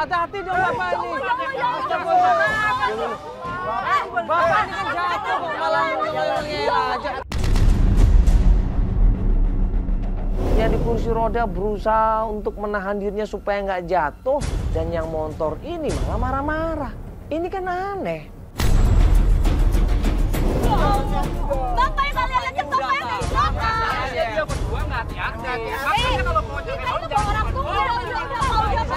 hati-hati dong Bapak ini. Bapak ini kan jatuh kok malah ngeyel aja. Yang di kursi roda berusaha untuk menahan dirinya supaya nggak jatuh. Dan yang motor ini malah marah-marah. Ini kan aneh. Bapak yang kalian lihat bapak yang di belakang. Dia berdua nggak hati-hati. Makanya kalau mau jalan Orang tua mau siapa?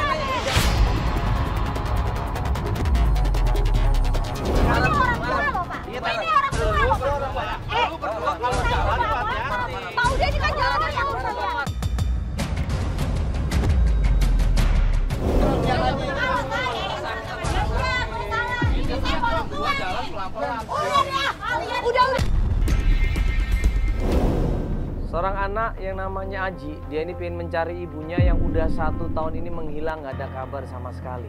Ini orang tua loh Pak. Ini orang tua loh Pak. Lu berdua kalau jalan hati-hati. Mau dia juga jalan tahu saja. Seorang anak yang namanya Aji, dia ini pengen mencari ibunya yang udah 1 tahun ini menghilang, gak ada kabar sama sekali.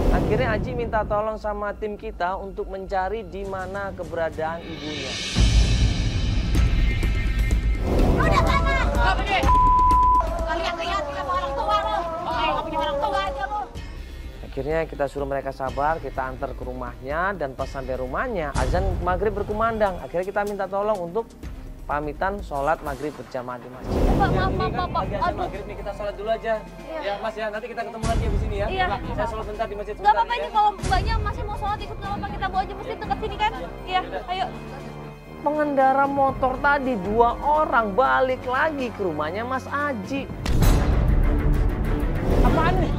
Akhirnya Aji minta tolong sama tim kita untuk mencari di mana keberadaan ibunya. Udah sana. Kalian lihat sama orang tua lo. Nggak punya orang tua aja lo. Akhirnya kita suruh mereka sabar, kita antar ke rumahnya, dan pas sampai rumahnya azan maghrib berkumandang. Akhirnya kita minta tolong untuk pamitan sholat maghrib berjamaah di masjid. Maaf. Azan maghrib nih, kita sholat dulu aja. Ya Mas ya, nanti kita ketemu lagi di sini ya. Iya. Saya sholat bentar di masjid. Nggak apa-apa ini kalau mbaknya masih mau sholat ikut nggak apa-apa, kita bawa aja masjid dekat sini kan? Iya, ayo. Pengendara motor tadi 2 orang balik lagi ke rumahnya Mas Aji. Apaan nih?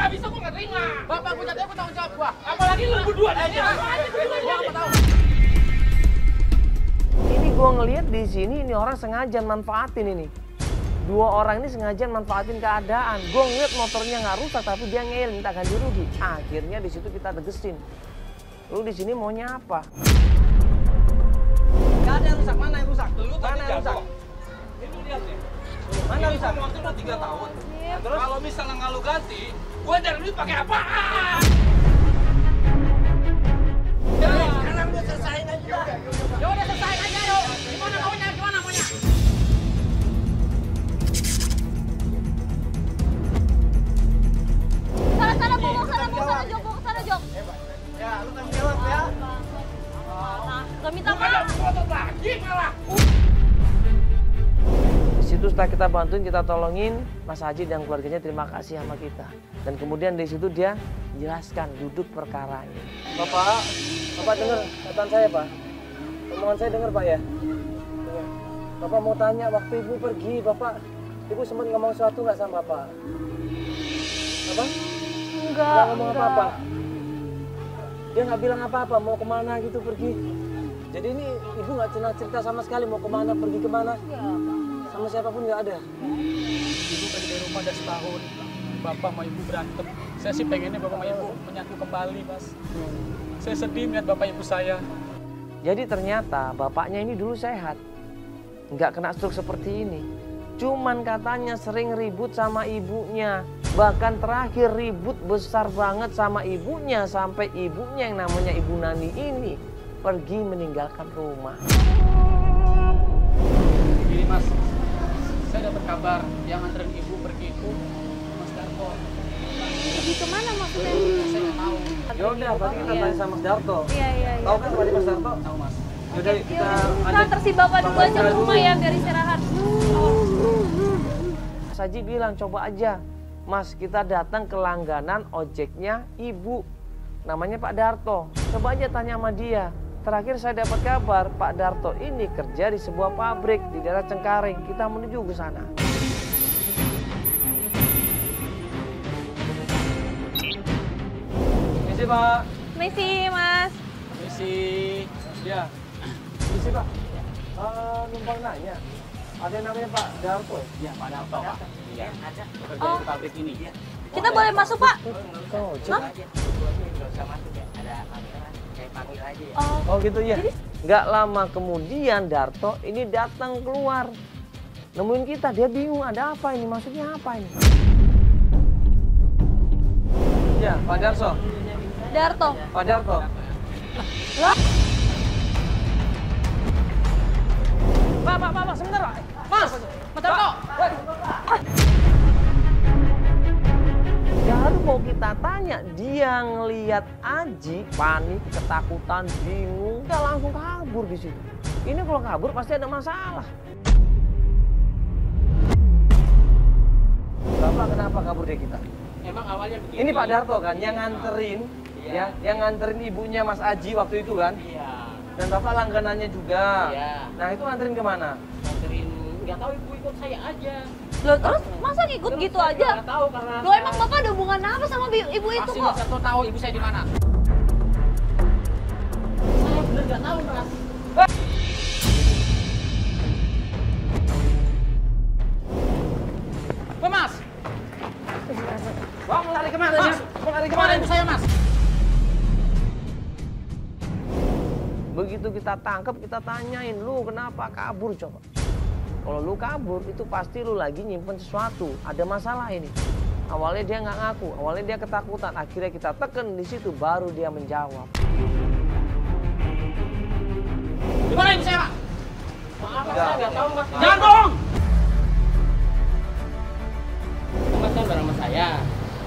Bisa gua nggak terima. Bapak gua jatuh, gua tanggung jawab gua. Apalagi lu berdua aja. Ini gua ngelihat di sini ini orang sengaja manfaatin ini. 2 orang ini sengaja manfaatin keadaan. Gua ngeliat motornya nggak rusak tapi dia ngeyel minta ganti rugi. Akhirnya di situ kita tegesin. Lu di sini maunya apa? Gak ada yang rusak, mana yang rusak? Lu Mana yang rusak? Ini lihat deh. Mana rusak? Waktu udah 3 tahun. Terus kalau misalnya nggak lu ganti, gua dari duit pakai apaan? Sekarang gua selesain aja. Ya udah selesain aja yuk. Gimana maunya? Sana Jok. Ya, lu tanggung jawab ya. Gak minta Bukan maaf. foto lagi malah. Di situ setelah kita bantuin, kita tolongin Mas Haji dan keluarganya, terima kasih sama kita. Dan kemudian dari situ dia jelaskan duduk perkaranya. Bapak dengar kataan saya Pak? Omongan saya dengar Pak ya? Dengar. Bapak mau tanya, waktu Ibu pergi, Ibu sempat ngomong sesuatu nggak sama Bapak? Apa? Nggak ngomong apa-apa? Dia nggak bilang apa-apa, mau kemana gitu pergi. Jadi ini Ibu nggak cerita sama sekali mau kemana, pergi kemana? Sama siapapun nggak ada? Ibu pergi dari rumah udah setahun. Bapak sama Ibu berantem. Saya sih pengennya Bapak sama Ibu menyatu kembali, Mas. Saya sedih melihat Bapak Ibu saya. Jadi ternyata bapaknya ini dulu sehat. Nggak kena stroke seperti ini. Cuman katanya sering ribut sama ibunya. Bahkan terakhir ribut besar banget sama ibunya. Sampai ibunya yang namanya Ibu Nani ini pergi meninggalkan rumah. Gini Mas, saya dapat kabar yang nganterin Ibu pergi itu Mas Darto. Pergi kemana maksudnya? Saya nggak tahu. Yaudah, berarti kita tanya sama Mas Darto. Iya. Tahu kan tadi Mas Darto? Tahu Mas. Yaudah, kita Kita antar si bapak dulu aja ke rumah ya biar istirahat. Mas Haji bilang, coba aja Mas, kita datang ke langganan ojeknya ibu, namanya Pak Darto. Coba aja tanya sama dia. Terakhir saya dapat kabar Pak Darto ini kerja di sebuah pabrik di daerah Cengkareng. Kita menuju ke sana. Misi Pak. Misi, Mas. Misi. Ya. Misi Pak. Numpang nanya. Ada yang namanya Pak Darto ya? Iya, Pak Darto, Pak. Iya, ada. Bekerja Oh. di pabrik ini. Kita boleh masuk, Pak? Oh, Oh. oh gitu ya. Nggak lama kemudian Darto ini datang keluar. Nemuin kita, dia bingung ada apa ini, maksudnya apa ini? Ya, Pak Darto. Darto. Pak Darto. Lah, Pak, sebentar Pak. Mas, Mas Darto. Baru mau kita tanya, dia ngelihat Aji panik, ketakutan, bingung, udah langsung kabur di situ. Ini kalau kabur pasti ada masalah. Bapak kenapa kabur dari kita? Emang awalnya begini. Ini Pak Darto kan yang nganterin, ya, yang nganterin ibunya Mas Aji waktu itu kan? Iya. Dan Bapak langganannya juga. Iya. Nah itu nganterin kemana? Nganterin, nggak tahu ibu ikut saya aja. loh, terus masa ngikut gitu aja? Nggak tahu karena. Loh, emang Bapak ada hubungan apa sama ibu itu pasti kok? Mas Darto tahu ibu saya di mana. Saya bener nggak tahu, Mas. Mas, Wah, mau lari kemana? Mas, Mau lari kemana kemana? ibu saya, Mas? Begitu kita tangkap, kita tanyain, lu kenapa kabur coba? Kalau lu kabur, itu pasti lu lagi nyimpen sesuatu, ada masalah ini. Awalnya dia nggak ngaku, awalnya dia ketakutan, akhirnya kita tekan di situ, baru dia menjawab. Di mana ibu saya, Pak? Maaf, Mas, Enggak. saya nggak tahu, Mas. Jangan bohong! Mas kan bareng sama saya.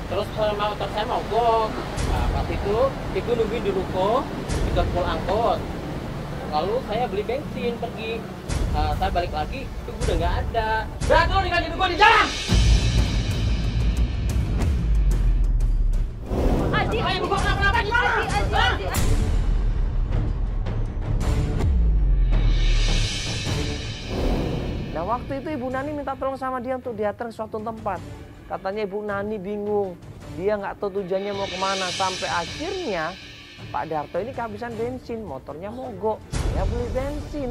Terus motor saya mogok. Nah, pas itu, ibu nungguin di ruko, di pol angkot. Lalu saya beli bensin, pergi. Saya balik lagi, ibu udah nggak ada. Berarti lo ninggalin ibu gua di jalan! Aji, Ayo, ibu gua kenapa-napa gimana? Aji. Nah waktu itu Ibu Nani minta tolong sama dia untuk diantar ke suatu tempat. Katanya Ibu Nani bingung, dia nggak tahu tujuannya mau kemana. Sampai akhirnya Pak Darto ini kehabisan bensin, motornya mogok. Saya beli bensin.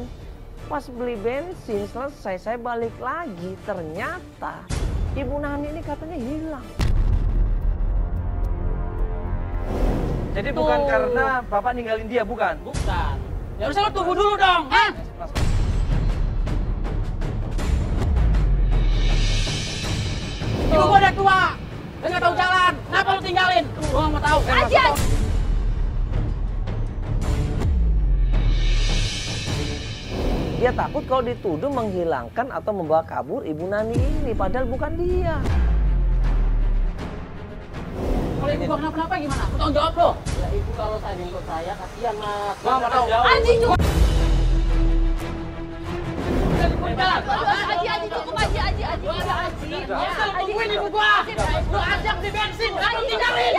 Pas beli bensin selesai, saya balik lagi. Ternyata Ibu Nani ini katanya hilang. Jadi bukan Tuh. karena Bapak ninggalin dia, bukan? Bukan. Ya harusnya lo tunggu dulu dong, hah? Ibu gua udah tua, dia nggak tahu jalan. Kenapa lu tinggalin? Gua nggak mau tahu. Aji. Dia takut kalau dituduh menghilangkan atau membawa kabur Ibu Nani ini, padahal bukan dia. Kalau ibu gua kenapa-napa gimana? Aku tanggung jawab lo. Ya ibu kalau saya ikut saya, kasihan mas. Gua nggak mau tahu. Aji cukup. Jalan. Aji cukup Aji. Masa lu tungguin ibu gua? Lu ajak di bensin, lu tinggalin.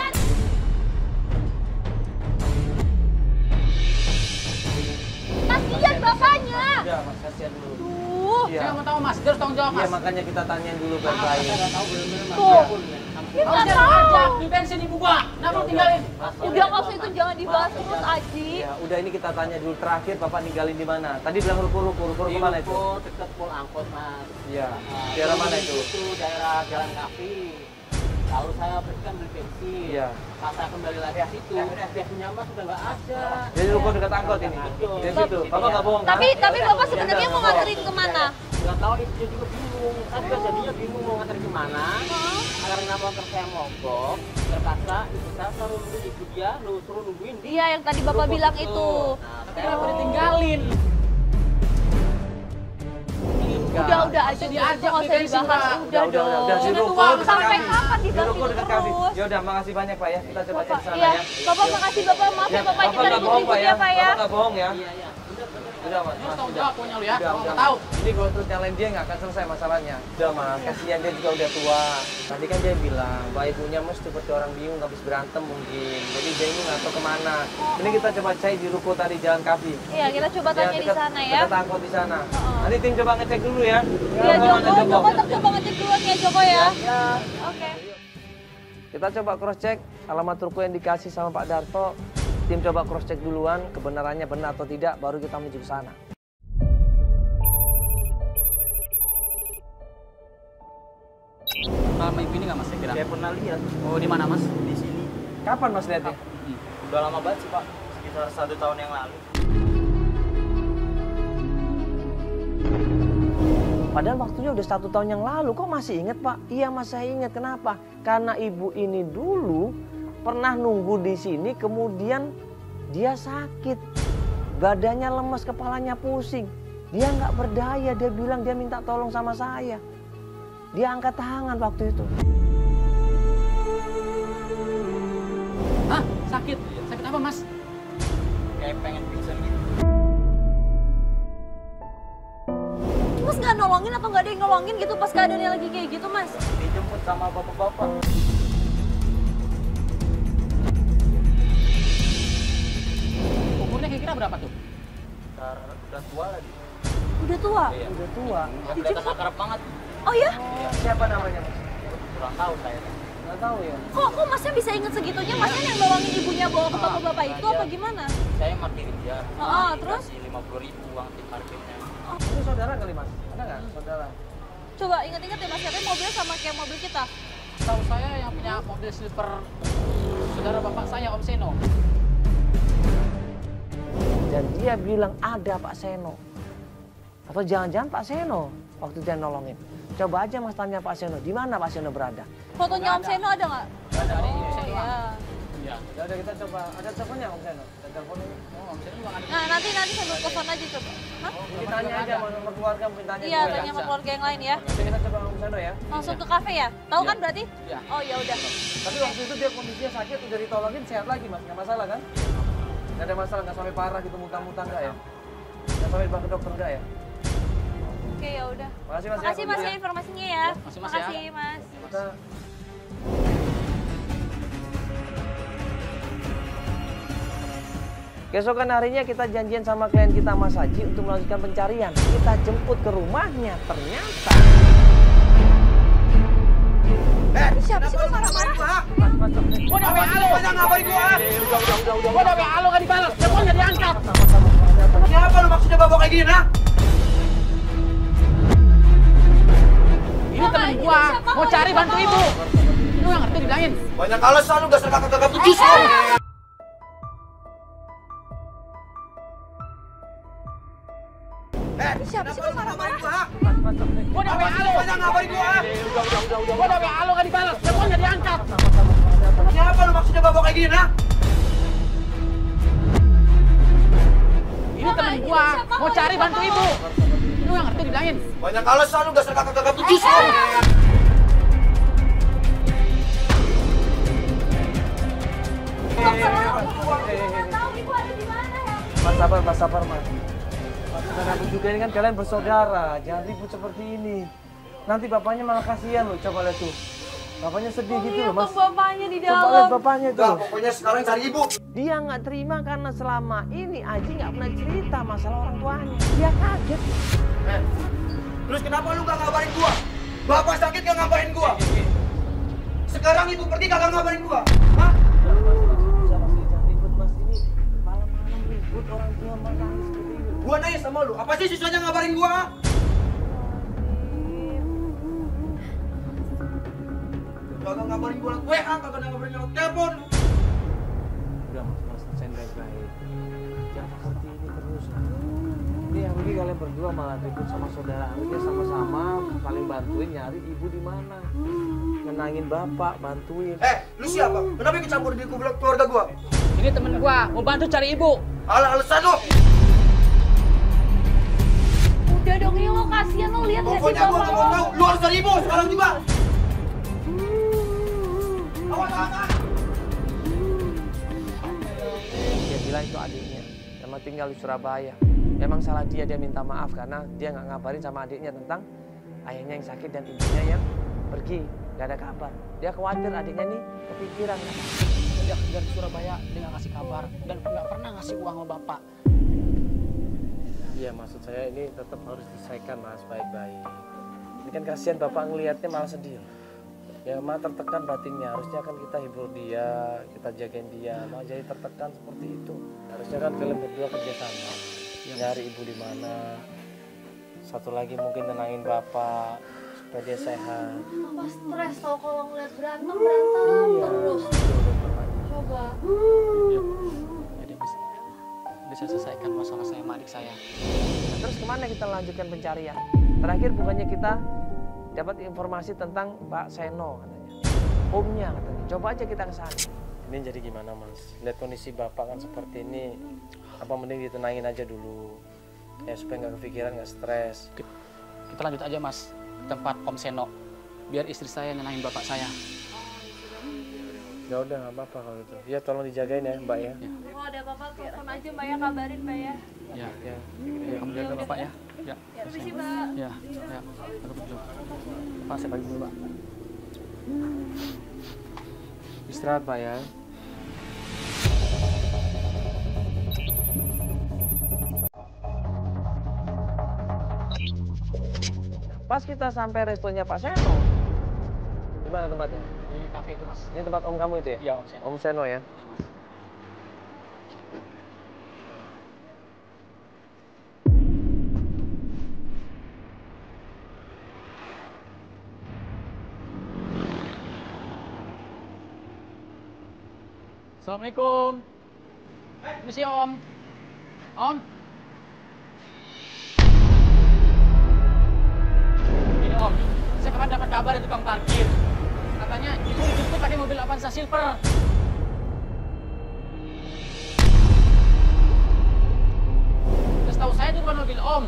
Kasihan bapaknya. Ya, Mas, kasihan dulu. Tuh. Iya. Saya nggak mau tahu mas, dia harus tanggung jawab Iya, mas. makanya kita tanyain dulu Saya baik-baik. nggak tahu bener-bener mas. Tuh. Kita Kita ajak tahu. di bensin ibu gua. Kenapa lu tinggalin? Udah nggak usah itu, jangan dibahas terus Aji. Ya, udah ini kita tanya dulu terakhir Bapak ninggalin di mana? Tadi bilang ruko kemana itu? Dekat pol angkot mas. Iya. Daerah mana itu? Itu daerah Jalan Kafi. Lalu saya berikan beli bensin. Iya. Pas saya kembali lagi ke situ, bensinnya mas sudah nggak ada. Jadi ruko dekat angkot ini. Dari situ. Bapak nggak bohong kan? Tapi Bapak sebenarnya mau nganterin kemana? Nggak tahu ibunya juga bingung. Saya juga jadinya bingung mau nganter kemana. Karena motor saya mogok, terpaksa ibu saya suruh nunggu ibu dia, suruh nungguin di Iya, yang tadi Bapak ruko bilang situ. itu. Nah, tapi kenapa ditinggalin? Udah Aji, diajak nggak usah di bensin, dibahas. Pak. Udah Udah, dong. di Sudah ruko tua, dekat sampai kafe. kapan Di dibahas ruko itu dekat kafe. terus? Ya udah, makasih banyak Pak ya. Kita coba cari Bapak, sana iya. ya. Bapak makasih Bapak, maaf ya Bapak, kita nggak bohong ribut-ribut ya Pak ya. Bapak nggak bohong ya. Iya, iya. Bener, bener. Udah mas, Lu tanggung jawab pokoknya lu ya. Kalau udah. nggak tahu. Ini kalau terus nyalain dia nggak akan selesai masalahnya. Udah mas, kasihan dia juga udah tua. Tadi kan dia bilang, bahwa ibunya mas seperti orang bingung, habis berantem mungkin. Jadi dia ini nggak tahu kemana. Ini kita coba cari di ruko tadi Jalan Kafi. Iya, kita coba tanya di sana ya. Kita tangkap di sana. Nanti tim coba ngecek dulu ya. Iya, Joko coba ngecek duluan ya Joko ya. Ya. Oke. Kita coba cross check alamat ruko yang dikasih sama Pak Darto. Tim coba cross check duluan kebenarannya benar atau tidak, baru kita menuju ke sana. Sama ibu ini nggak mas kira? Saya pernah lihat Oh di mana mas? di sini. Kapan mas lihatnya? Udah lama banget sih Pak, sekitar 1 tahun yang lalu. Padahal waktunya udah 1 tahun yang lalu, kok masih inget Pak? Iya mas, saya ingat. Kenapa? Karena ibu ini dulu pernah nunggu di sini, kemudian dia sakit. Badannya lemas, kepalanya pusing. Dia nggak berdaya, dia bilang dia minta tolong sama saya. Dia angkat tangan waktu itu. Hah? Sakit? Sakit apa mas? Kayak pengen pingsan gitu. Mas nggak nolongin atau nggak ada yang nolongin gitu pas keadaannya lagi kayak gitu mas? Dijemput sama bapak-bapak. Umurnya kira-kira berapa tuh? Udah tua lagi. Udah tua? Iya. Udah tua. Kelihatan akrab banget. Oh ya? Siapa namanya mas? Kurang tahu saya. Nggak tahu ya. Kok masnya bisa inget segitunya? Masnya yang nolongin ibunya bawa ke bapak-bapak itu apa gimana? Saya parkirin dia. Terus? Kasih 50.000 uang tip parkirnya. Itu saudara kali mas? Ada nggak saudara? Coba inget-inget ya mas, katanya mobilnya sama kayak mobil kita. Tahu saya yang punya mobil silver saudara bapak saya Om Seno. Dan dia bilang ada Pak Seno. Atau jangan-jangan Pak Seno waktu dia nolongin. Coba aja mas tanya Pak Seno, di mana Pak Seno berada? Fotonya Om Seno ada nggak? Ada di Oh Seno. iya. Iya. Udah kita coba, ada teleponnya Om Seno? Ada teleponnya? Oh Om Seno juga ada. Nah nanti sambil telepon aja coba. Hah? Mungkin tanya aja sama nomor keluarga, mungkin tanya Iya, dulu ya. tanya sama keluarga yang lain ya. Nanti kita coba Om Seno ya. Langsung ke kafe ya? Tahu kan berarti? Iya. Oh ya udah. Tapi waktu itu dia kondisinya sakit, udah ditolongin sehat lagi mas, nggak masalah kan? Nggak ada masalah, nggak sampai parah gitu, muntah-muntah nggak ya? Nggak sampai dibawa ke dokter nggak ya? Oke ya udah. Makasih mas. Makasih mas ya. ya informasinya ya. Makasih, Mas, ya. Makasih mas. Kita... Keesokan harinya kita janjian sama klien kita Mas Haji untuk melanjutkan pencarian. Kita jemput ke rumahnya, ternyata... Siapa sih tuh marah-marah? Gua udah WA lu. Ngapain gua? Gua udah WA lu nggak dibalas. Teleponnya diangkat. Siapa lu maksudnya bawa kayak gini, nah? Ini temen gua mau cari bantu ibu. Lu nggak ngerti dibilangin. Banyak alasan lu dasar kakak-kakak putus lu. Siapa sih tuh marah-marah? Gua udah WA lu. Ngapain gua? Gua udah WA lu nggak dibalas. Teleponnya diangkat. Siapa lu maksudnya bawa kayak gini, nah? Ini temen gua mau cari bantu ibu. Lu nggak ngerti dibilangin. Banyak alasan lu dasar kakak-kakak putus lu. Tahu ibu ada di mana ya? Mas sabar mas. Saudara juga ini kan kalian bersaudara, jangan ribut seperti ini. Nanti bapaknya malah kasihan loh, coba lihat tuh. Bapaknya sedih gitu loh mas. Bapaknya di Coba lihat dalam. bapaknya Udah, tuh. pokoknya sekarang cari ibu. Dia nggak terima karena selama ini Aji nggak pernah cerita masalah orang tuanya. Dia kaget. Terus kenapa lu gak ngabarin gua? Bapak sakit gak ngabarin gua? Sekarang ibu pergi kagak ngabarin gua? Hah? Jangan ribut mas, ini malam-malam ribut orang tua menangis seperti ini. Gua nanya sama lu, apa sih sisanya ngabarin gua? Kagak ngabarin gua lewat WA, kagak ngabarin lewat telepon. Udah mas, saya baik-baik. Jangan seperti ini terus. Ini yang rugi kalian berdua malah ribut sama saudara. Harusnya sama-sama saling bantuin nyari ibu di mana. Nenangin bapak, bantuin. Lu siapa? Kenapa ikut campur di keluarga gua? Ini temen gua mau bantu cari ibu. Alasan lu? Udah dong, ini lo kasihan lo lihat nggak sih Pokoknya gua gak mau tahu. Lu harus cari ibu sekarang juga. Awas. Dia bilang itu adiknya, sama tinggal di Surabaya. Memang salah dia minta maaf karena dia nggak ngabarin sama adiknya tentang ayahnya yang sakit dan ibunya yang pergi, nggak ada kabar. Dia khawatir adiknya nih kepikiran. Sejak dari Surabaya dia nggak ngasih kabar dan nggak pernah ngasih uang sama bapak. Iya, maksud saya ini tetap harus diselesaikan Mas, baik-baik. Ini kan kasihan bapak ngelihatnya malah sedih. Ya malah tertekan batinnya, harusnya kan kita hibur dia, kita jagain dia, malah jadi tertekan seperti itu. Harusnya kan kalian berdua kerjasama, nyari ibu di mana. Satu lagi mungkin tenangin bapak supaya dia sehat. Bapak stres tau kalau ngeliat berantem Iya. terus. Coba. Jadi bisa selesaikan masalah saya sama adik saya. Nah, terus kemana kita lanjutkan pencarian? Terakhir bukannya kita dapat informasi tentang Pak Seno katanya, omnya katanya. Coba aja kita ke sana. Ini jadi gimana Mas? Lihat kondisi bapak kan seperti ini, apa mending ditenangin aja dulu, ya supaya nggak kepikiran, nggak stres. Kita lanjut aja Mas, tempat Om Seno. Biar istri saya nenangin bapak saya. Ya udah nggak apa-apa kalau gitu. Ya tolong dijagain ya Mbak ya. Kalau ada apa-apa telepon aja Mbak ya, kabarin Mbak ya. Ya, Ya. ya kamu jaga bapak ya. Ya, Permisi Mbak. ya, ya. Aku pergi dulu. Pak, saya pergi dulu Pak. Istirahat Pak ya. Pas kita sampai restonya Pak Seno, di mana tempatnya? Di kafe itu Mas. Ini tempat om kamu itu ya? Iya Om Seno. Om Seno ya? Assalamualaikum. Permisi Om. Om. Ini Om, saya kemarin dapat kabar dari tukang parkir. Katanya ibu dijemput pakai mobil Avanza Silver. Terus tahu saya itu bukan mobil Om.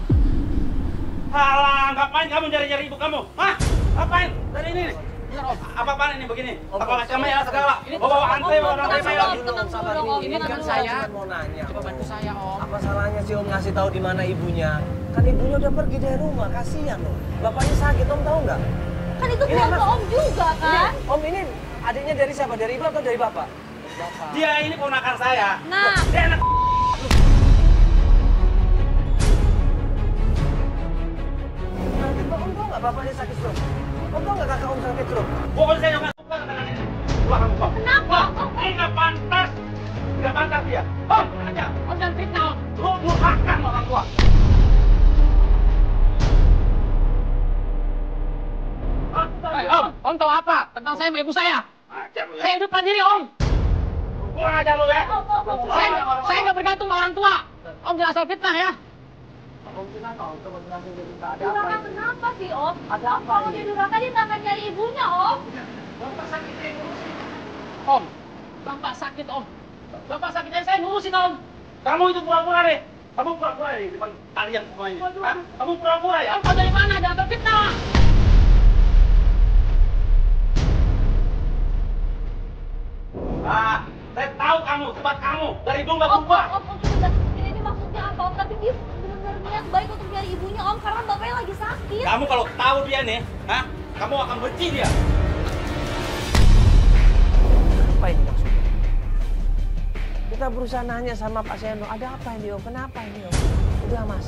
Halah, ngapain kamu nyari-nyari ibu kamu? Hah? Ngapain? Dari ini nih. Benar Om. Apa-apaan ini begini? Apa macamnya ya segala? Bawa antri, bawa antri, bawa Ini kan saya. mau nanya. Coba bantu saya Om. Apa salahnya sih om ngasih tahu di mana ibunya? Kan ibunya udah pergi dari rumah, kasihan loh. Bapaknya sakit, om tahu nggak? Kan itu keluarga Om juga kan? Om ini adiknya dari siapa? Dari ibu atau dari bapak? Dia ini ponakan saya. Nah, Dia anak Nanti om tahu nggak bapaknya sakit stroke? Om tahu nggak kakak om sakit stroke? pokoknya saya nggak suka dengan ini. Keluar kamu kok. kenapa? Ini nggak pantas. Nggak pantas dia. Oh, aja. Om jangan fitnah Om. Lu durhakan orang tua. Om tahu apa tentang saya sama ibu saya? Ajar lu ya. Saya hidup mandiri Om. Kurang ajar lu ya. Saya nggak bergantung sama orang tua. Om jangan asal fitnah ya. Durhaka kenapa sih Om? Ada apa? Kalau dia durhaka dia nggak akan nyari ibunya Om. Om, bapak sakit Om. Bapak sakit saya ngurusin Om. Kamu itu pura-pura deh. Kamu pura-pura di depan kalian semuanya. Hah? Kamu pura-pura ya? Om tahu dari mana? Jangan terfitnah. Ah, saya tahu kamu, tempat kamu. Dari dulu nggak Om, berubah. Om, sudah. Ini maksudnya apa Om? Tapi dia benar-benar niat baik untuk nyari ibunya Om, karena bapaknya lagi sakit. Kamu kalau tahu dia nih, hah? Kamu akan benci dia. Apa ini maksudnya? Kita berusaha nanya sama Pak Seno, ada apa ini om? Kenapa ini om? Udah mas,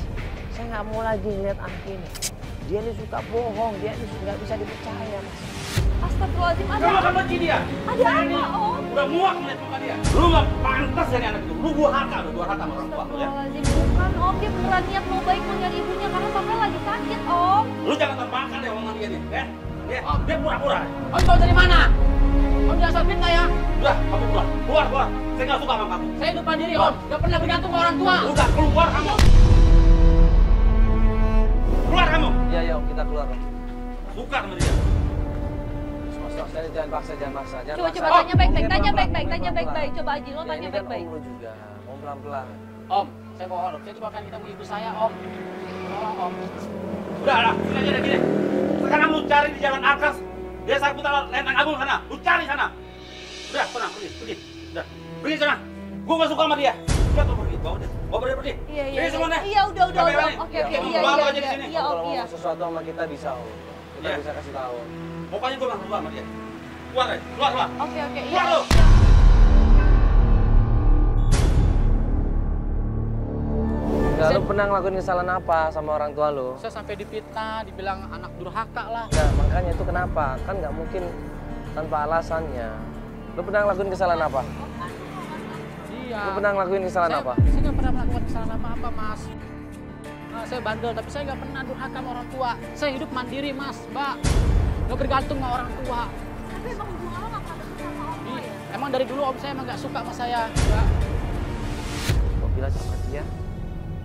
saya nggak mau lagi ngeliat anak ini. Dia ini suka bohong, dia ini nggak bisa dipercaya mas. Astagfirullahaladzim, ada Kamu akan apa? benci dia. Ada apa Om? Udah muak melihat muka dia. Lu nggak pantas dari anak itu. Lu durhaka, lu durhaka sama orang tua lu ya. Astagfirullahaladzim, bukan Om. Dia beneran niat mau baik mau nyari ibunya karena bapaknya lagi sakit Om. Lu jangan terbangkan deh omongan dia nih, ya. Ya, dia pura-pura. Om tahu dari mana? Om jangan asal fitnah ya. Udah, kamu keluar. Keluar, keluar. Saya nggak suka sama kamu. Saya hidup mandiri Om. Gak pernah bergantung sama orang tua. Udah, keluar kamu. Keluar kamu. Iya ya om, kita keluar om. Suka sama dia. Jangan paksa, jangan paksa. Jangan Coba paksa. coba tanya baik-baik, Om, tanya pelan-pelan, baik-baik, om, tanya pelan-pelan. baik-baik. Coba Aji lo Ya, tanya ini kan baik-baik. om lu juga, om pelan-pelan. Om, saya mohon. Saya cuma akan ketemu ibu saya Om. Tolong Om. Udah lah, sini aja deh gini. Sekarang lu cari di jalan atas. Desa Putra Lenteng Agung sana. Lu cari sana. Udah, sana, pergi, pergi. Udah, pergi sana. Gua nggak suka sama dia. Udah, tuh pergi. Bawa dia. Bawa dia pergi. Iya. Ini semuanya. Iya, udah. Balik. Oke, Ya, iya. Bawa aja di sini. Iya, Om, Kalau iya. ngomong sesuatu sama kita bisa, Om. Kita Iya. bisa kasih tahu. Pokoknya gue langsung keluar sama dia. Keluar deh. Keluar. Oke, iya. Keluar lu. Enggak, lu pernah ngelakuin kesalahan apa sama orang tua lu? Saya sampai difitnah, dibilang anak durhaka lah. Nah, makanya itu kenapa? Kan nggak mungkin tanpa alasannya. Lu pernah ngelakuin kesalahan apa? Iya. Lu pernah ngelakuin kesalahan apa? Saya nggak pernah melakukan kesalahan apa-apa, Mas. Saya bandel, tapi saya nggak pernah durhaka sama orang tua. Saya hidup mandiri, Mas, Mbak. Nggak bergantung sama orang tua. Tapi emang hubungan lo nggak pernah deket sama Om lo ya? Emang dari dulu om saya emang nggak suka sama saya, Mbak. Gua bilang sama dia,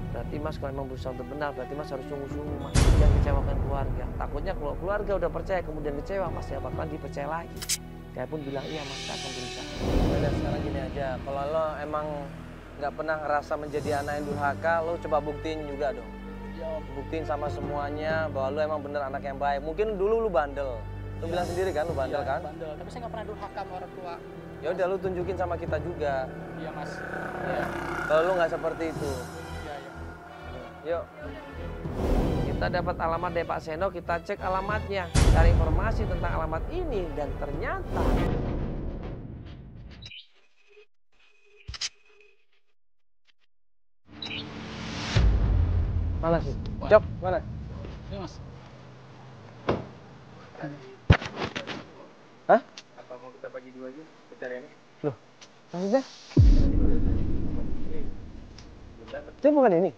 berarti Mas kalau emang berusaha untuk benar, berarti Mas harus sungguh-sungguh, Mas. Jangan kecewakan keluarga. Takutnya kalau keluarga udah percaya kemudian kecewa, Mas ya bakalan dipercaya lagi. Dia pun bilang, iya Mas, saya akan berusaha. Dan sekarang gini aja, kalau lo emang nggak pernah ngerasa menjadi anak yang durhaka, lo coba buktiin juga dong. Buktiin sama semuanya bahwa lo emang bener anak yang baik. Mungkin dulu lu bandel. Lu bilang sendiri kan, lu bandel kan? Bandel, tapi saya nggak pernah durhaka sama orang tua. Ya udah lu tunjukin sama kita juga. Iya, Mas. Kalau lu nggak seperti itu. Iya. Yuk. Kita dapat alamat dari Pak Seno, kita cek alamatnya. Cari informasi tentang alamat ini dan ternyata mana sih? Cok, mana? Iya, Mas. Hah? Apa mau kita bagi dua aja pencariannya? Loh, maksudnya? Itu bukan ini?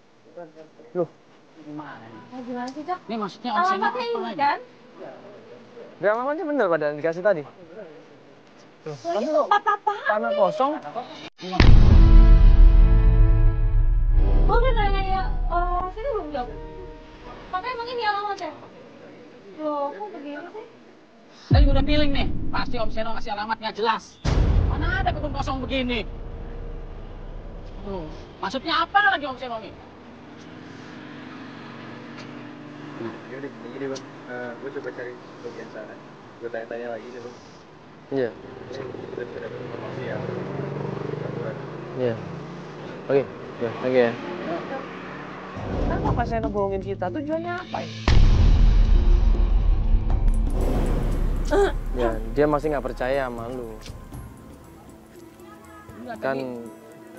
Loh, Gimana ini? Nah, gimana sih, Cok? Ini maksudnya om saya Alamatnya ini ngapain? kan? gak alamatnya bener pada dikasih tadi. Lah itu apa-apa? Tanah kosong. Gue udah nanya ya orang-orang sini belum jawab. Makanya emang ini alamatnya. Loh, kok begini sih? Saya udah feeling nih, pasti om Seno ngasih alamatnya jelas. Mana ada kebun kosong begini? Maksudnya apa lagi om Seno nih? Ya udah gini Bang. Gue coba cari bagian sana. Gue tanya-tanya lagi deh Bang. Iya. Kita bisa dapat informasi yang akurat. Iya. Oke, oke ya. Kenapa Pak Seno bohongin kita? Tujuannya apa ya? Ya, dia masih nggak percaya sama lu. Enggak, Kan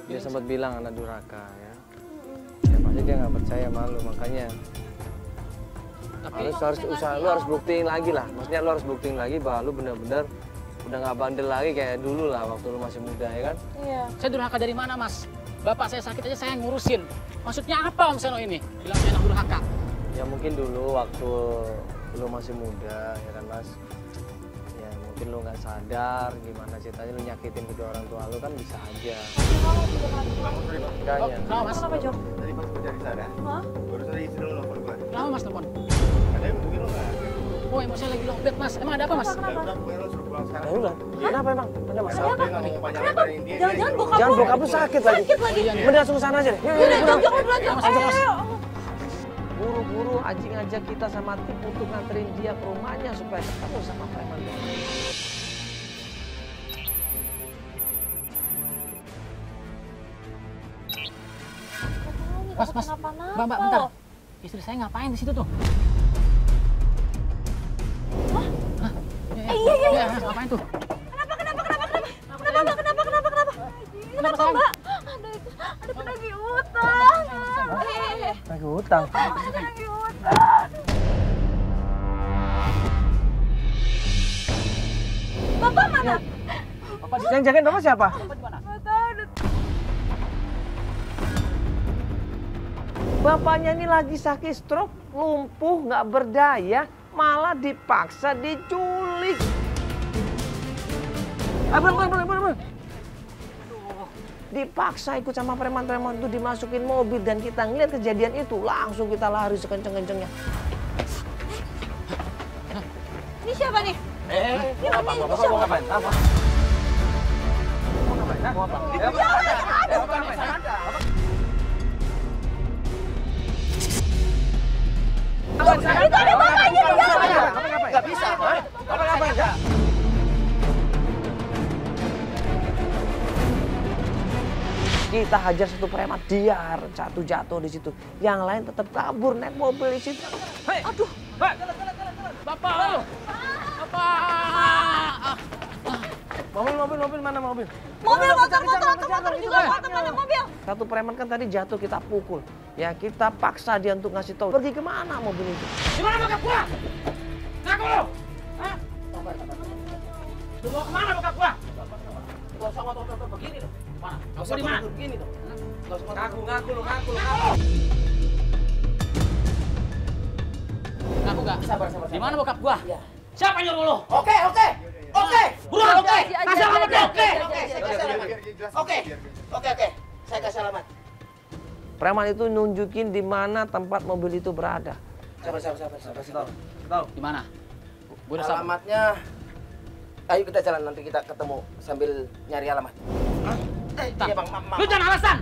dia sempat bilang anak durhaka ya. Ya pasti dia nggak percaya sama lu, makanya harus usaha, lu harus buktiin lagi lah. Maksudnya lu harus buktiin lagi bahwa lu benar-benar udah nggak bandel lagi kayak dulu lah waktu lu masih muda ya kan. Iya. Saya durhaka dari mana, Mas? Bapak saya sakit aja saya ngurusin. Maksudnya apa om Seno ini? Bilang saya anak durhaka. Ya mungkin dulu waktu lu masih muda ya kan Mas. Ya mungkin lu nggak sadar gimana ceritanya lu nyakitin kedua orang tua lu kan bisa aja. Makanya. Kenapa, Mas? Kenapa, Jok? Tadi pas gue cari sana, Hah? baru tadi istri lo nelfon gue. Kenapa, Mas, telepon? Katanya mungkin lo nggak ada. Oh, emosi lagi lowbat, Mas. Emang ada apa, Mas? Ya udah, pokoknya lo suruh pulang sekarang. Ya udah. Kenapa emang? Ada masalah? Dia nggak mau panjang lebarin dia. Jangan-jangan bokap Jangan lu bokap lu sakit lagi. sakit lagi. Mending langsung ke sana aja deh. Yuk, Udah, Jok, Jok, udah, Jok. Ayo. Buru-buru Aji ngajak kita sama tim untuk nganterin dia ke rumahnya supaya ketemu sama preman. Mas, Mbak, bentar. Istri saya ngapain di situ tuh? Hah? Iya. Ngapain tuh? Kenapa, Mbak? Kenapa, Mbak? Ada penagih utang. Lagi hutang. Penagih utang. Bapak mana? Yang jagain bapak siapa? Nggak tahu. Bapaknya ini lagi sakit stroke, lumpuh, nggak berdaya, malah dipaksa diculik. Bener. Dipaksa ikut sama preman-preman itu dimasukin mobil dan kita ngeliat kejadian itu langsung kita lari sekenceng-kencengnya. Ini siapa nih? Mau ngapain? Apa? Mau apa? Itu ada bapaknya di dalam. Nggak bisa. Apa ngapain? Kita hajar satu preman, dia jatuh di situ. Yang lain tetap kabur naik mobil di situ. Hei, aduh, Bapak! Bapak! mobil mana mobil? Mobil, motor juga, mana mobil? Satu preman kan tadi jatuh, kita pukul. Ya kita paksa dia untuk ngasih tahu pergi kemana mobil itu. Di mana bokap gua? Ngaku lu! Hah? Lu mau kemana bokap gua? Gak usah ngotot-ngotot begini loh. Mana? Gak Gua di mana? begini tuh. Ngaku lu. Ngaku gak? Sabar. Di mana bokap gua? Ya. Siapa yang nyuruh lu? Oke. Buruan, oke. Kasih alamat dia, oke. Oke. Saya kasih alamat. Preman itu nunjukin di mana tempat mobil itu berada. Sabar. Tahu. Di mana? Gua udah sabar. Alamatnya. Ayo kita jalan, nanti kita ketemu sambil nyari alamat. Hah? Iya bang, maaf. Lu jangan alasan.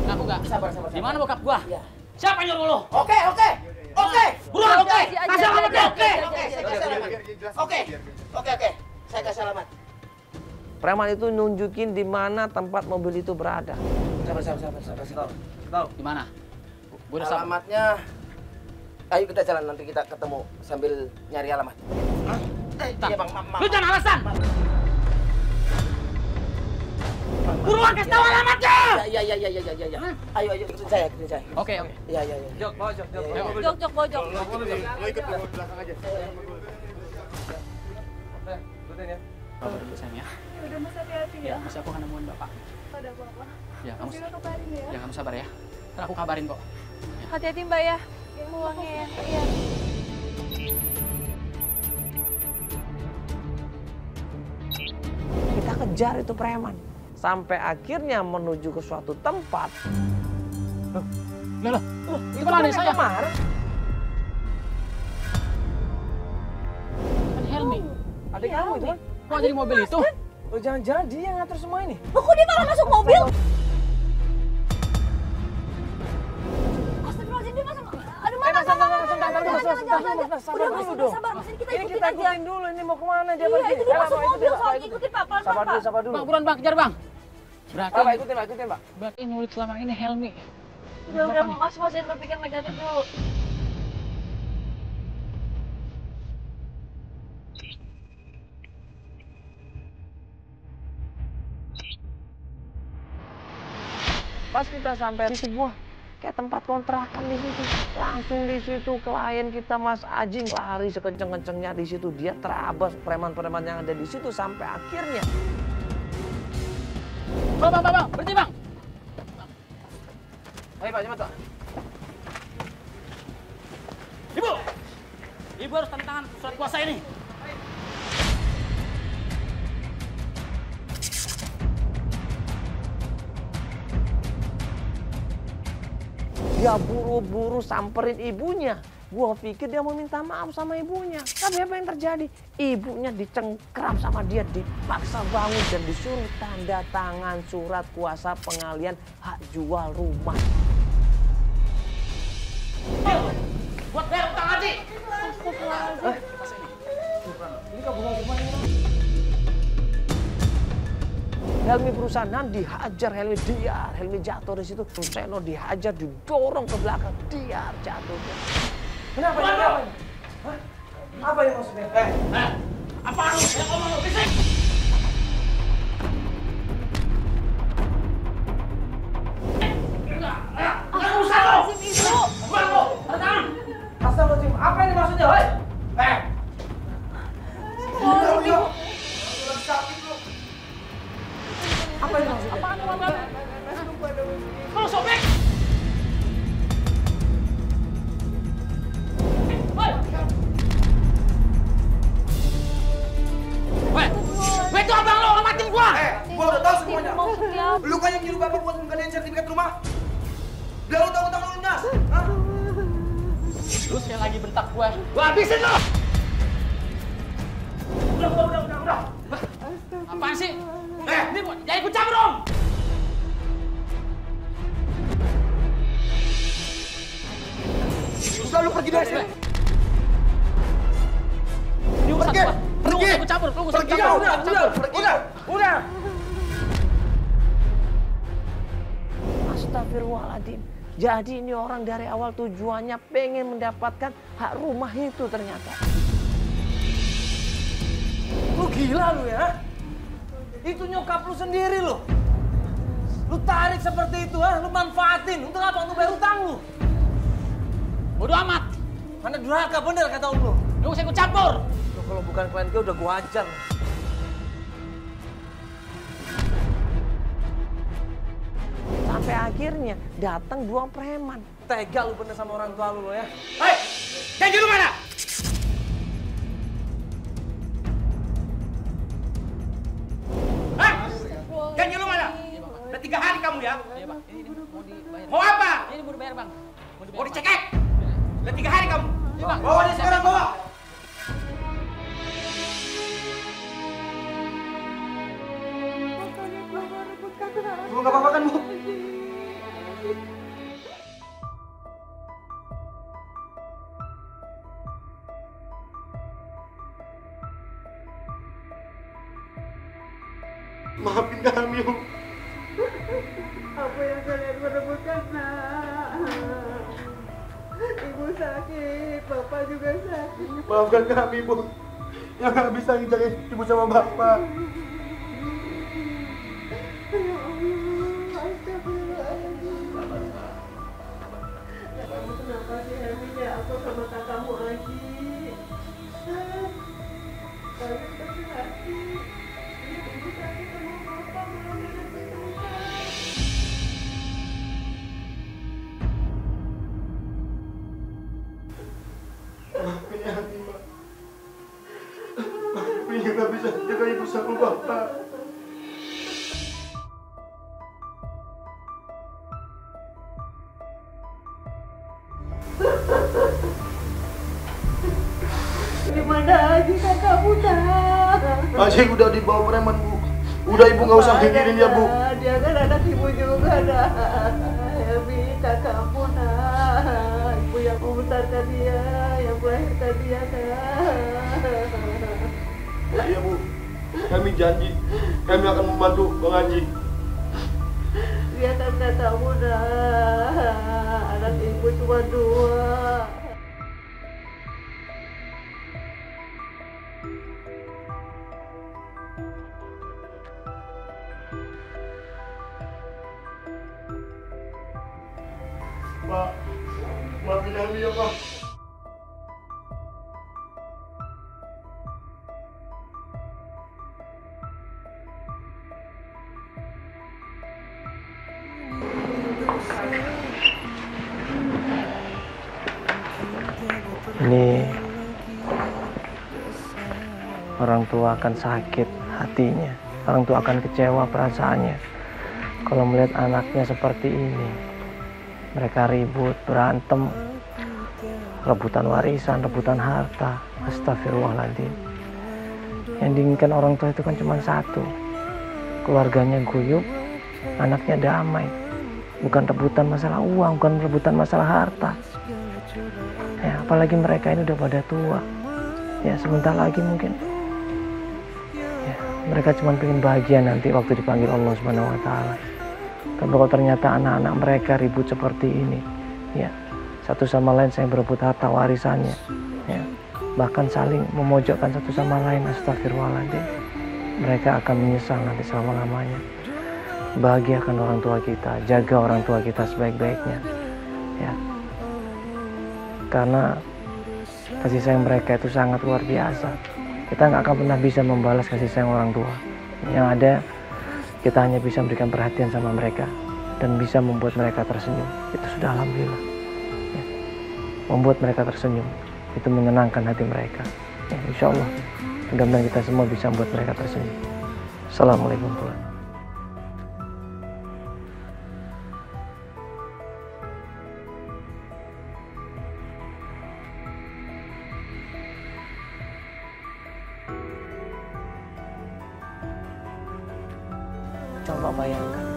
Ngaku gak? Sabar. Di mana bokap gua? Iya. Siapa yang nyuruh lu? Oke. Buruan, oke. Kasih alamat dia, oke. Oke. Saya kasih alamat. Preman itu nunjukin di mana tempat mobil itu berada. Sabar. Tahu. Di mana? Gua udah sabar. Alamatnya. Ayo kita jalan, nanti kita ketemu sambil nyari alamat. Hah? Iya bang, maaf. Lu jangan alasan. Buruan kasih tahu alamatnya. Iya. Ayo ikutin saya. Oke. Iya. Jok. Jok, bojok. Lo ikut di belakang aja. Ikutin ya. Bapak dulu sayang ya. Udah mas hati-hati Ya, masih aku akan nemuin bapak. Ada apa-apa. Ya, kamu kabarin ya. ya kamu sabar ya. Ntar aku kabarin kok. Hati-hati mbak ya. Uangnya ya. Iya. Kita kejar itu preman. Sampai akhirnya menuju ke suatu tempat. Loh, itu kan adik saya. Kemarin. Kan Helmi. Adik kamu itu kan? Kok jadi mobil itu? Oh, jangan-jangan dia yang ngatur semua ini. Kok dia malah masuk mobil? Astagfirullahaladzim, dia masuk. Aduh, mana? Sabar dulu dong. Sabar, mas. Ini kita Ini ikutin kita aja. ikutin dulu, ini mau kemana dia Iya, pergi. itu dia Ayo, masuk Pak, mobil Pak, soalnya. Ikutin Pak, pelan-pelan, Sabar Pak. dulu. Bang, buruan bang, kejar bang. Pak, ikutin. Berarti yang nyulik selama ini Helmi. Udah, mas jangan berpikir negatif dulu. Pas kita sampai di sebuah kayak tempat kontrakan di situ, langsung di situ klien kita Mas Ajing lari sekenceng-kencengnya di situ. Dia terabas preman-preman yang ada di situ sampai akhirnya. Bang, berhenti bang. Ayo Pak, cepat Pak. Ibu harus tanda tangan surat kuasa ini. Dia buru-buru samperin ibunya. Gua pikir dia mau minta maaf sama ibunya. Tapi apa yang terjadi? Ibunya dicengkram sama dia, dipaksa bangun dan disuruh tanda tangan surat kuasa pengalian hak jual rumah. Buat bayar utang haji. Ini kabur gimana? Helmi perusahaan dihajar, Helmi jatuh di situ. Seno dihajar, didorong ke belakang, dia jatuh. Kenapa ini? Hah? Apa ini maksudnya? Apa lu? Yang ngomong lu bisik. Enggak usah lu. Buang lu. Tanda tangan. Astagfirullahaladzim, apa ini maksudnya? Hei! Apa ini maksudnya? Apaan lu? Lu sobek. Weh itu abang lo, hormatin gua! Gua udah tahu semuanya. Maksudnya Lu kan yang nyuruh bapak buat mengadain sertifikat rumah. Biar lu utang-utang lu lunas. Hah? Lu sekali lagi bentak gua habisin lo! Udah. Apaan sih? Ini jangan ikut campur dong! Udah lu pergi dari sini. Ini urusan gua. Lu Pergi. usah ikut campur, lu usah ikut Pergi. campur. Udah. Udah! Astagfirullahaladzim. Jadi ini orang dari awal tujuannya pengen mendapatkan hak rumah itu ternyata. Lu gila lu ya? Itu nyokap lu sendiri lu. Lu tarik seperti itu, ha? Lu manfaatin. Untuk apa? Untuk bayar utang lu. Bodoh amat. Mana durhaka bener kata lu. Lu usah ikut campur. Lu kalau bukan klien gue udah gua ajar. Sampai akhirnya datang 2 preman. Tega lu bener sama orang tua lu ya. Hei, janji lu mana? Hah? Janji lu mana? Udah 3 hari kamu ya? Iya, Bang. Ini mau dibayar. Mau apa? Ini mau dibayar, Bang. Mau dicekek? Udah 3 hari kamu. Iya, Bang. Bawa dia sekarang, bawa. Bu, nggak apa-apa kan, Bu? Maafin kami, Bu. Apa yang kalian merebutkan, nak? Ibu sakit, bapak juga sakit. Maafkan kami, Bu. Yang nggak bisa ngejagain ibu sama bapak. Ya Allah, astagfirullahaladzim. Kamu kenapa sih Hermine? Aku sama kakakmu Aji. Kalian pasti sakit. Ibu sakit sama bapak belum ditemukan. Maafin Hati, Mak. Maafin yang nggak bisa jaga ibu sama bapak. Gimana Aji kakakmu, nak? Aji udah dibawa preman, Bu. Udah ibu nggak usah pikirin ya, Bu. Dia kan anak ibu juga, nak. Helmi, kakakmu, nak. Ibu yang membesarkan dia, yang melahirkan dia, nak. Iya, Bu. Kami janji, kami akan membantu Bang Haji. Dia kan kakakmu, nak. Anak ibu cuma 2. Pak, maafin kami ya, Pak. Ini orang tua akan sakit hatinya, orang tua akan kecewa perasaannya kalau melihat anaknya seperti ini. Mereka ribut, berantem, rebutan warisan, rebutan harta. Astagfirullahaladzim. Yang diinginkan orang tua itu kan cuma satu, keluarganya guyup, anaknya damai. Bukan rebutan masalah uang, bukan rebutan masalah harta. Ya, apalagi mereka ini udah pada tua. Ya, sebentar lagi mungkin. Ya, mereka cuma pengen bahagia nanti waktu dipanggil Allah Subhanahu wa Ta'ala. Tapi kalau ternyata anak-anak mereka ribut seperti ini, ya, satu sama lain saya berebut harta warisannya, ya, bahkan saling memojokkan satu sama lain, astagfirullahaladzim, mereka akan menyesal nanti selama-lamanya. Bahagiakan orang tua kita, jaga orang tua kita sebaik-baiknya, ya, karena kasih sayang mereka itu sangat luar biasa. Kita nggak akan pernah bisa membalas kasih sayang orang tua. Yang ada, kita hanya bisa memberikan perhatian sama mereka dan bisa membuat mereka tersenyum. Itu sudah alhamdulillah. Ya. Membuat mereka tersenyum, itu menyenangkan hati mereka. Ya, insya Allah, mudah-mudahan kita semua bisa membuat mereka tersenyum. Assalamualaikum warahmatullahi wabarakatuh. Coba bayangkan,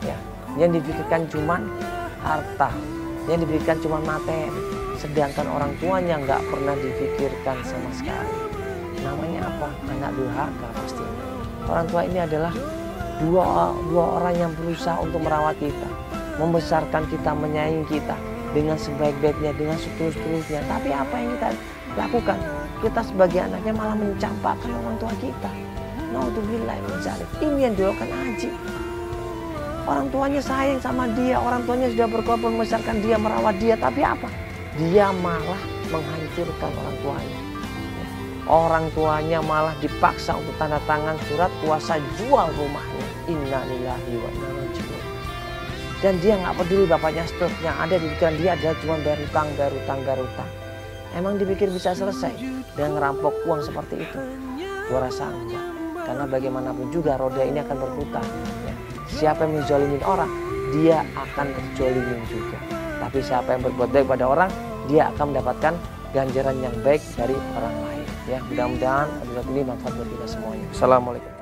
ya, yang dipikirkan cuma harta, yang dipikirkan cuma materi, sedangkan orang tuanya nggak pernah dipikirkan sama sekali. Namanya apa? Anak durhaka pastinya. Orang tua ini adalah dua orang yang berusaha untuk merawat kita, membesarkan kita, menyayangi kita dengan sebaik-baiknya, dengan setulus-tulusnya. Tapi apa yang kita lakukan? Kita sebagai anaknya malah mencampakkan orang tua kita. Naudzubillah min dzalik. Ini yang dilakukan Aji. Orang tuanya sayang sama dia, orang tuanya sudah berkorban membesarkan dia, merawat dia, tapi apa? Dia malah menghancurkan orang tuanya. Orang tuanya malah dipaksa untuk tanda tangan surat kuasa jual rumahnya. Inna lillahi wa inna ilaihi raji'un. Dan dia nggak peduli bapaknya stop. Yang ada di pikiran dia adalah cuma bayar utang. Emang dipikir bisa selesai dengan ngerampok uang seperti itu? Gua rasa enggak. Karena bagaimanapun juga roda ini akan berputar. Ya. Siapa yang menzalimin orang, dia akan terzalimin juga. Tapi siapa yang berbuat baik pada orang, dia akan mendapatkan ganjaran yang baik dari orang lain. Ya, mudah-mudahan ini manfaat buat kita semuanya. Assalamualaikum.